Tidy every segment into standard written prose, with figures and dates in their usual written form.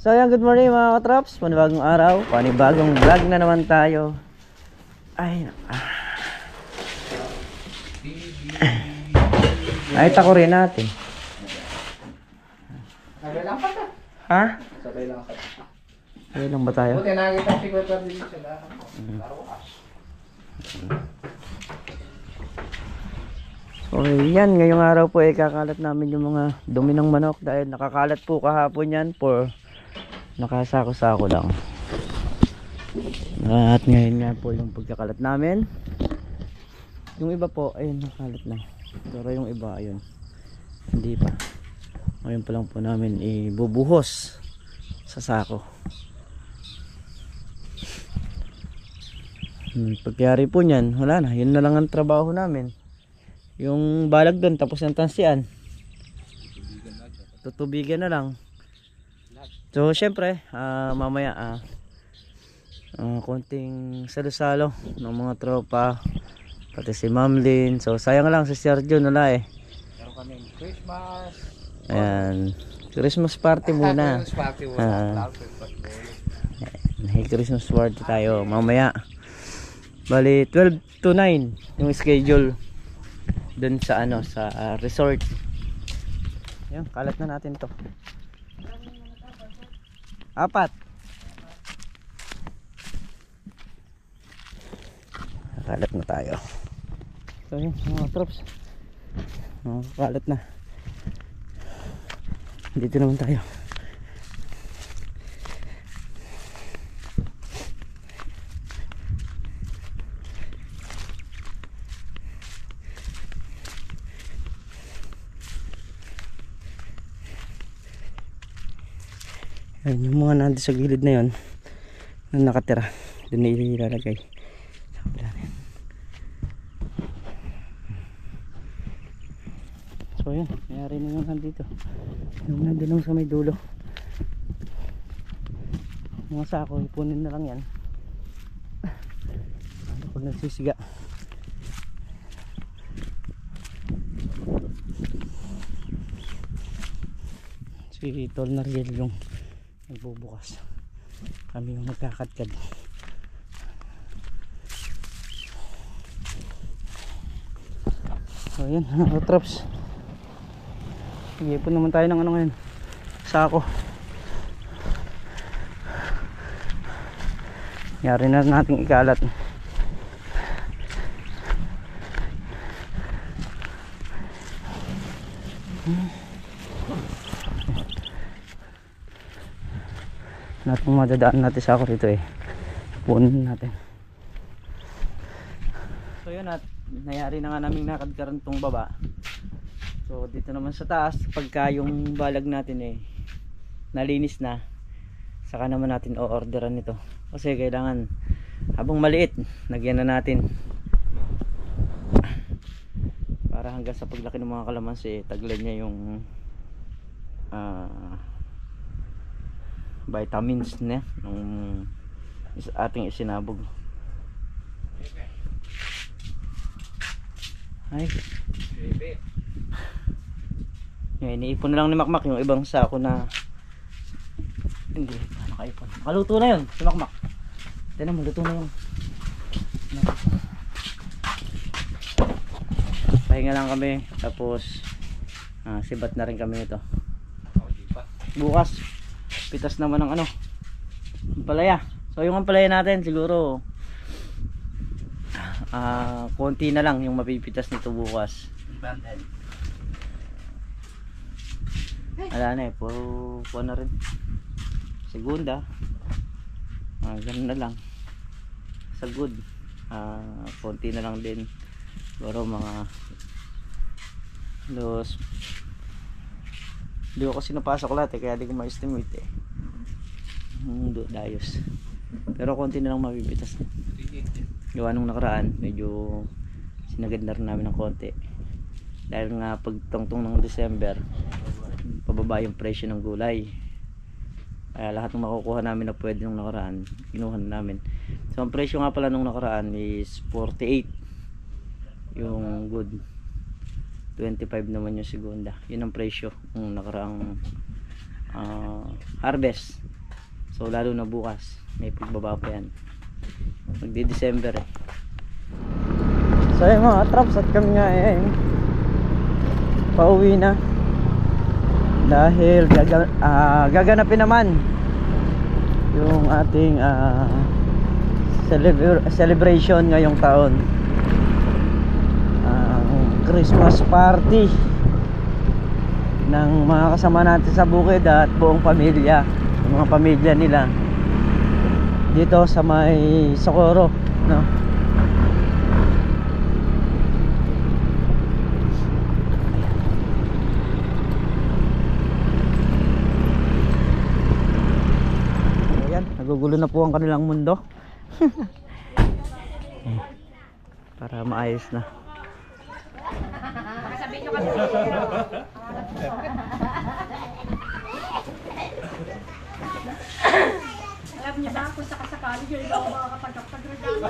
So yan, good morning mga katraps. Panibagong araw, panibagong vlog na naman tayo. Ay, ay tako rin natin. Sabay lang pa ta. Ha? Sabay lang pa. Sabay lang ba tayo? Buti nakita si Kuya dito sa lahat. So yan, ngayong araw po ay kakalat namin yung mga dumi ng manok. Dahil nakakalat po kahapon yan for nakasako-sako lang. At ngayon nga po yung pagkakalat namin. Yung iba po ayun nakalat na. Pero yung iba ayun hindi pa. Ngayon pa lang po namin ibubuhos sa sako. Pagkayari po nyan, wala na, yun na lang ang trabaho namin. Yung balag doon tapos ang tansian, tutubigan na lang. So syempre mamaya konting salo-salo ng mga tropa, pati si Ma'am Lynn. So sayang lang si Sergio wala eh. Meron kami Christmas. Ayan, Christmas party muna. Christmas party muna. Christmas party tayo mamaya. Bali 12 to 9 yung schedule dun sa ano sa resort. Ayan, kalat na natin to. 4. Kalat na tayo. So yun mga trops, kalat na. Dito naman tayo. Ayun, yung mga nandito sa gilid na yun na nakatira, doon na ilalagay sa kabila na yun. So yun, mayari na yung nandito, yung nandun lang sa may dulo. Mga sako, ipunin na lang yan pag nagsisiga. Si Tol Nariel yung nagbubukas, kami yung nagkakadkad. So yan mga traps, ipon naman tayo ng ano ngayon, sako. Yari na nating ikalat. Lahat ng madadaan natin sa ako rito eh, punin natin. So yun, at nayari na nga namin nakadkaran tong baba. So dito naman sa taas, pagka yung balag natin eh nalinis na, saka naman natin o-orderan nito. Kasi kailangan habang maliit, nagyan na natin para hanggang sa paglaki ng mga kalamansi, taglan niya yung vitamins na ng ating isinabog. Ay, yan, iniipon na lang ni Makmak yung ibang sako na hindi nakaipon. Makaluto na yun si Makmak. Tignan mo, luto na yun. Pahinga lang kami, tapos sibat na rin kami nito. Bukas pitas naman ng ano, ampalaya. So yung ampalaya natin siguro konti na lang yung mapipitas nito bukas. Wala na eh, puro na rin segunda, ganun na lang sa good. Konti na lang din siguro mga dos. Hindi ko kasi napasok lahat eh, kaya di ko ma-estimate eh. Dayos. Pero konti na lang mabibitas. Gawa nung nakaraan, medyo sinagad na rin namin ng konti. Dahil nga pagtungtong ng December, pababa yung presyo ng gulay. Kaya lahat ng makukuha namin na pwede nung nakaraan, kinuha na namin. So ang presyo nga pala nung nakaraan is 48 yung good, 25 naman yung segunda. Yun ang presyo ng nakaraang harvest. So lalo na bukas, may pagbaba pa yan. Magdi-December eh. So ayun mga traps, at kami nga pauwi na. Dahil gaganapin naman yung ating celebration ngayong taon. Christmas party ng mga kasama natin sa bukid at buong pamilya, yung mga pamilya nila dito sa may Socorro, no? Ayan, nagugulo na po ang kanilang mundo. Para maayos na. Sabihin nyo kasi. Alam niyo ba kung sakasakali yun, ikaw makakapagpagregalo.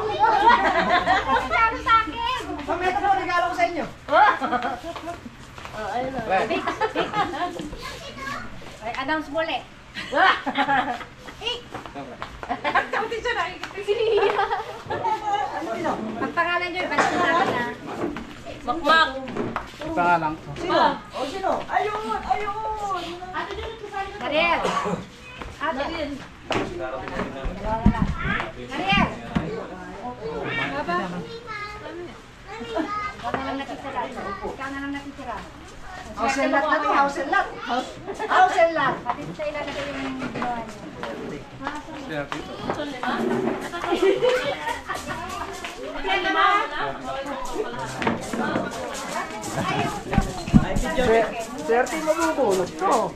Regalo sa akin! Pameta mo, regalo ko sa inyo. Ayun na. Ay, announce mo ulit. Kautin siya na. Pagpangalan nyo, ibalik ko namin na. Makmak! Pangalang. Sino? O sino? Ayun! Ayun! Ariel! Ariel! Ariel! Baba? Ikaw na lang natitira. Ikaw na lang natitira. House and lot na to, house and lot. House and lot. Pati sa ilan na yung ginawa niyo. Swerte mabubulot ko.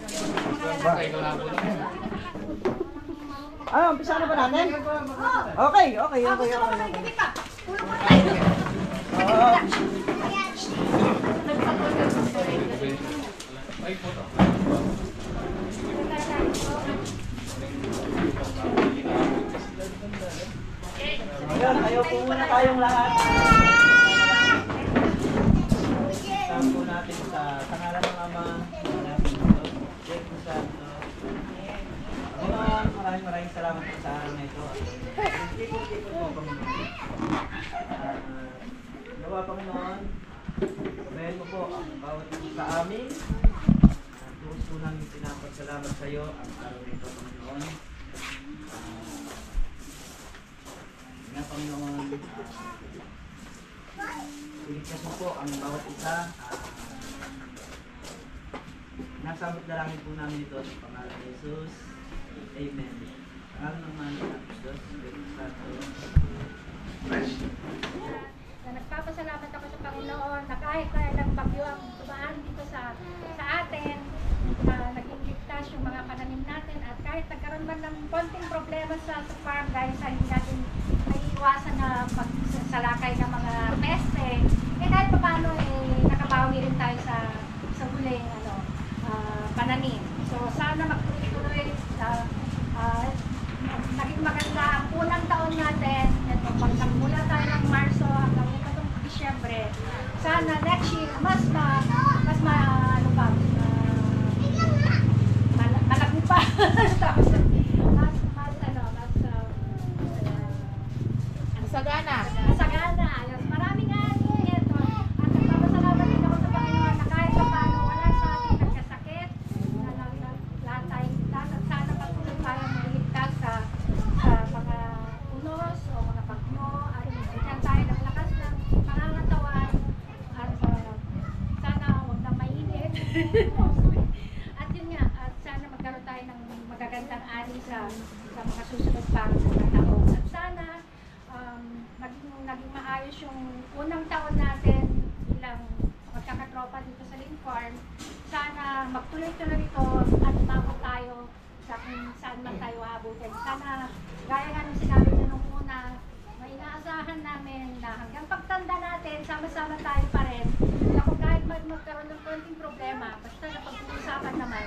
Umpisa na ba natin? Okay. Ayun, ayaw po muna tayong lahat. Saan po natin sa ngalan ng Ama, natin ito, Espiritu Santo. Panginoon, maraming salamat po sa araw na ito. Tipon-tipon po, Panginoon. Nawa, Panginoon, sabayan mo po ang bawat isa sa amin. Tuos po namin pinapagsalamat sa iyo ang araw na ito, Panginoon. Nga, Panginoon, iligtas mo po ang bawat isa. Nasabot na langit po namin ito sa pangalan ni Jesus. Amen. Pangalan ng Mana ng Diyos, Espiritu Santo. Nagpapasalamat ako sa Panginoon na kahit kailang bagyo ang tumaan dito sa atin, naging ligtas yung mga pananim natin, at kahit nagkaroon man ng konting problema sa farm dahil sa hindi natin maiiwasan na pagsalakay ng mga peste, kahit paano nakabawi rin tayo sa huling pananim. So sana magtuloy-tuloy, naging maganda ang unang taon natin. Ito, pag nagmula tayo ng Marso hanggang itong Disyembre, sana next year mas malaki pa. Tapos sagana. Yes, maraming ani. Ito. At nagpapasalamat din ako sa Panginoon na kahit paano wala sa atin nagkasakit, na lahat tayo ligtas, at sana patuloy tayo maligtas sa mga unos o mga bagyo, at bigyan tayo ng lakas ng pangangatawan, at sana huwag na mainit. At yun nga, at sana magkaroon tayo ng magagandang ani sa mga susunod pang mga taon. At sana naging maayos yung unang taon natin bilang magkakatropa dito sa Link Farm. Sana magtuloy-tuloy ito at umabot tayo sa kung saan man tayo aabutin. Sana, gaya nga ng sinabi niyo nung una, may inaasahan namin na hanggang pagtanda natin, sama-sama tayo pa rin. Na kung kahit magkaroon ng konting problema, basta na pag-uusapan naman,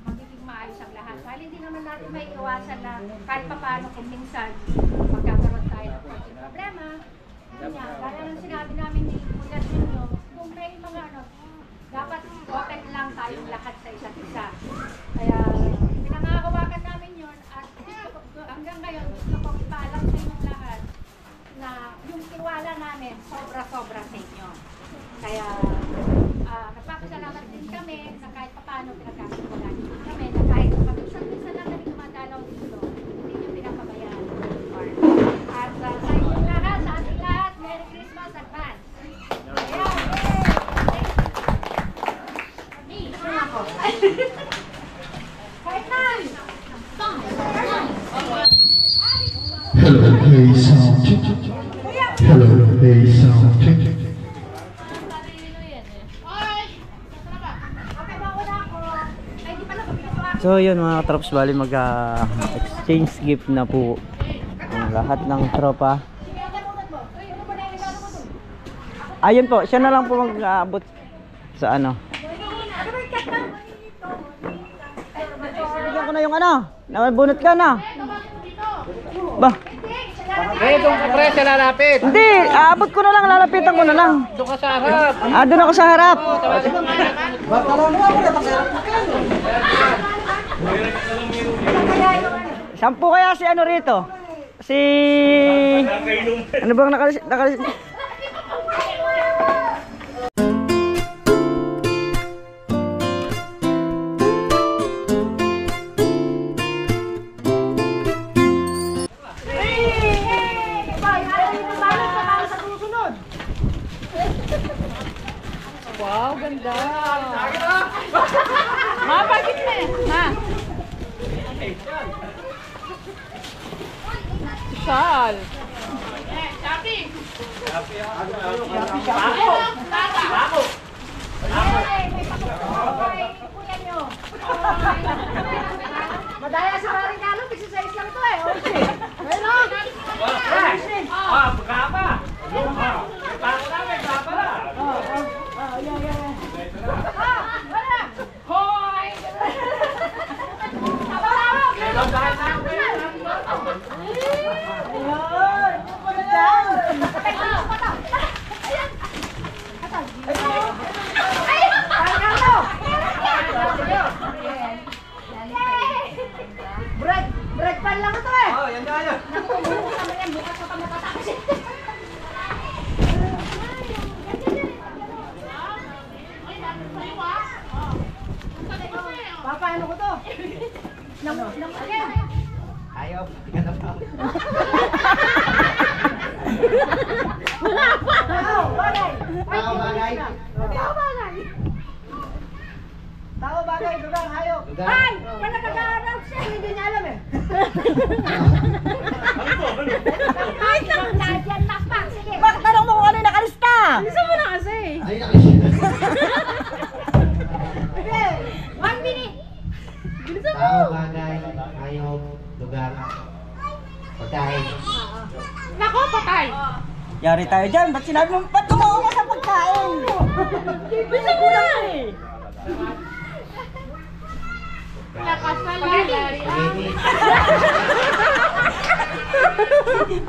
magiging maayos ang lahat. Dahil hindi naman natin may iwasan na kahit paano kung minsan magkakaroon tayo ng konting problema. Yun nga, gaya ng sinabi namin ni Kuya Junyo, kung may mga dapat open lang tayong lahat sa isa't isa. Kaya pinangahawakan hanggang ngayon gusto kong ipaalam sa inyong lahat na yung tiwala namin sobra-sobra sa inyo. Kaya nagpapasalamat din kami na kahit paano pinagkakatiwalaan niyo kami na kahit paminsan-minsan lang kami dumadalaw dito, hindi niyo pinapabayaan. At sa inyong lahat, sa ating lahat, Merry Christmas advance! Hello, hey sound check. Hello, hey sound check. So yun mga katrops, bali exchange gift na po ang lahat ng tropa. Ayun po, siya na lang po mag-aabot sa ano. Bigyan ko na yung ano, nabunot ka na. Ba? Doon ka pre, sa lalapit. Hindi, aabot ko na lang, lalapitan ko na lang. Doon ka sa harap. Doon ako sa harap. Sampu kaya si ano rito? Si... Ano bang nakalis... Wow, ganda. Ma, bakit na? Ma. Shal. Madaya sa mga regalo, 16 lang to eh. Okay. Meron. Magkapa. Bako namin, bako na. Wala. Hoy! Break pan lang ito eh. Oh, yan tayo. Bukas naman yan, bukas pa kami matapos. Papaano ko to? Ayaw, tingnan na pa. Wala pa! Tao, bagay! Tao, bagay. Tao, bagay! Tao, bagay, dugang, hayop. Ay! Wala nag-aaral siya, hindi niya alam eh. Wait lang! Nadyan, takpak! Sige! Bakit tanong mo kung ano yung nakalista? Gusto mo na kasi. Ay, nakisita. Sige! 1 minute! Tao, bagay, hayop, lugar, pagkain. Nako, patay. Yari tayo dyan, ba't sinabi mo, ba't tumawa ka sa pagkain? Gusto mo na eh. Nakasal na. Pagkain.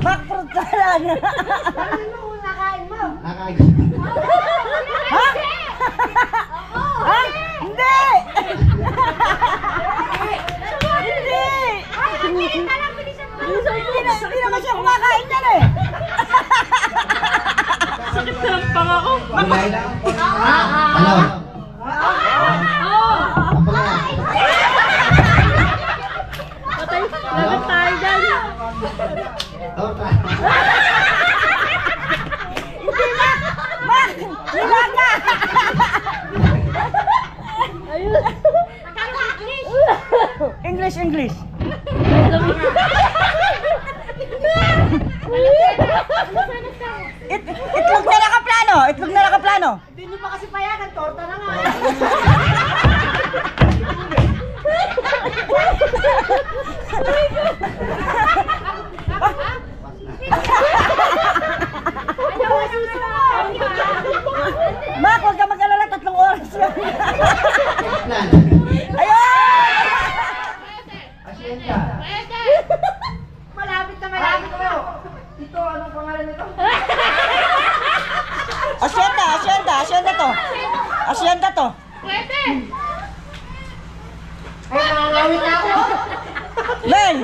Backfruit salad. Ano yung nakain mo? Nakain. Ha? Ha? Hindi! Hindi! Hindi na lang, bilisan mo! Hindi naman siya kumakain yan eh. Sakit na lang pang ako. Gulay lang. Ano? Ang pala. Patay. Lagat tayo dyan. Torta. Hindi na! Mak! Nilaga! Ayun. English, English. Itlog na nakaplano! Itlog na nakaplano! Hindi nyo pa kasi payagan, torta na nga. Mak, huwag ka mag-alala, 3 oras yan. Plan. Ayun! Asyenda. Malapit na malapit na! Ito, anong pangalan nito? Asyenda, asyenda, asyenda to. Asyenda to. Ay, nakangawit na ako. Mel,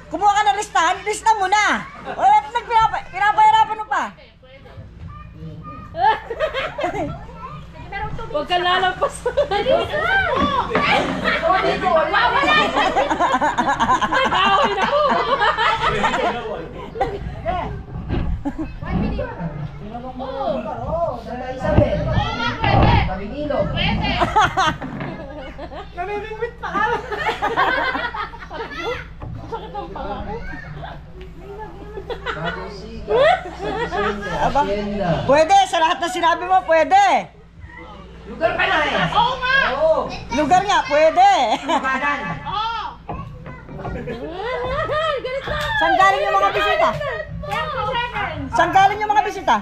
kumuha ka listahan, lista mo na. Wala pinapahirapan mo pa. Huwag ka lalampas. Nag-away na po. Isabel. Tabing ilog. Namimingwit pa ka. Sakit ang panga ko. Aba? Hacienda. Pwede, sa lahat na sinabi mo, pwede. Lugar pa na eh. Oo nga. Lugar nga, pwede. Kanan. Oo. Galit na. Saan galing yung mga bisita? 30 seconds. Saan galing yung mga bisita?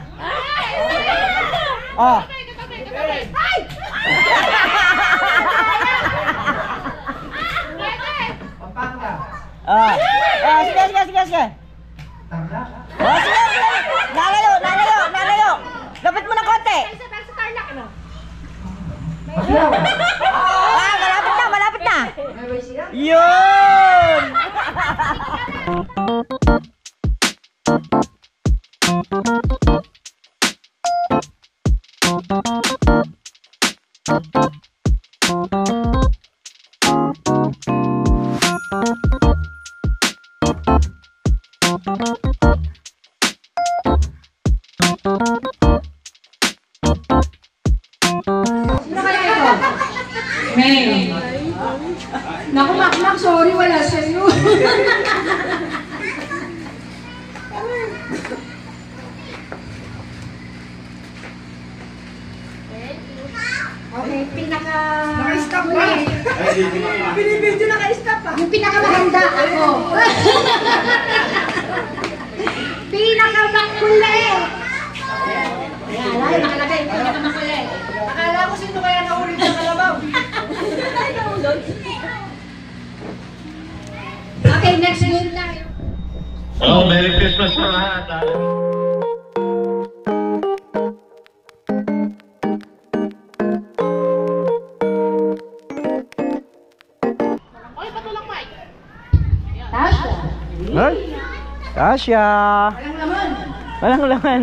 Oh. Ay! Pampanga. Ah. Sige. Tangla. Oh, sige. Nalayo. Lapit mo ng konti. Sa Tarlac, ano? Paglaw. Ah, malapit na. May way siya? Yun! May. Naku, Makmak, sorry, wala sa'yo. Okay, pinaka... Naka-stop ba? Binibidyo naka-stop pa. Yung pinakamaganda ako. Pinakamakulay. Ayan, nakalagay, pinakamakulay. Akala ko sino kaya nahulid sa kalabaw. Okay, next game tayo. Oh, Merry Christmas sa lahat. Tasha. Ay! Tasya! Walang laman.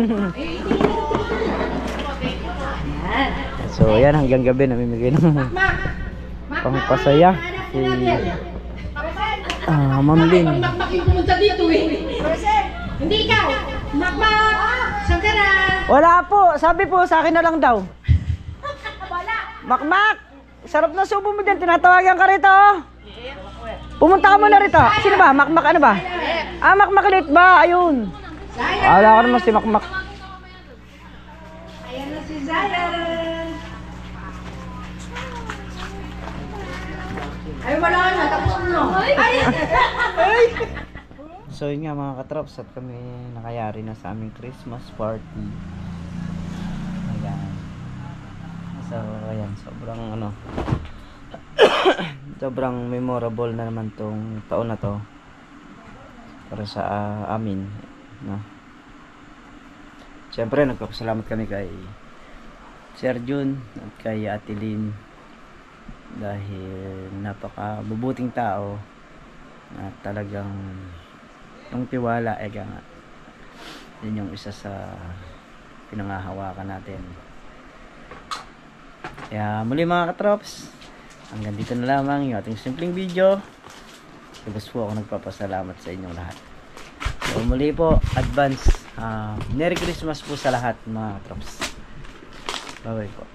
So, yan hanggang gabi namimigay ng pangpasaya si Ma'am Lynn. Makmak yung pumunta dito eh. Hindi ikaw. Makmak. Saan ka na? Wala po. Sabi po sa akin na lang daw. Wala. Makmak! Sarap na subo mo dyan. Tinatawagan ka rito. Pumunta ka muna rito. Sino ba? Makmak ano ba? Ah, Makmak ulit ba? Ayun. Wala ko naman si Makmak. Ayan na si Zion. Ay, wala na. Tapos na. Ay! So yun nga mga katrops, at kami nakayari na sa aming Christmas party. Ayan. So ayan, sobrang sobrang memorable na naman tong taon na to para sa amin, no? Siyempre nagpapasalamat kami kay Sir Jun at kay Ate Lynn dahil napakabubuting tao at talagang yung tiwala nga, yun yung isa sa pinangahawakan natin. Kaya muli mga katrops, hanggang dito na lamang yung ating simpleng video. Lubos po ako nagpapasalamat sa inyong lahat. So muli po, advance Merry Christmas po sa lahat mga katrops. Bye bye po.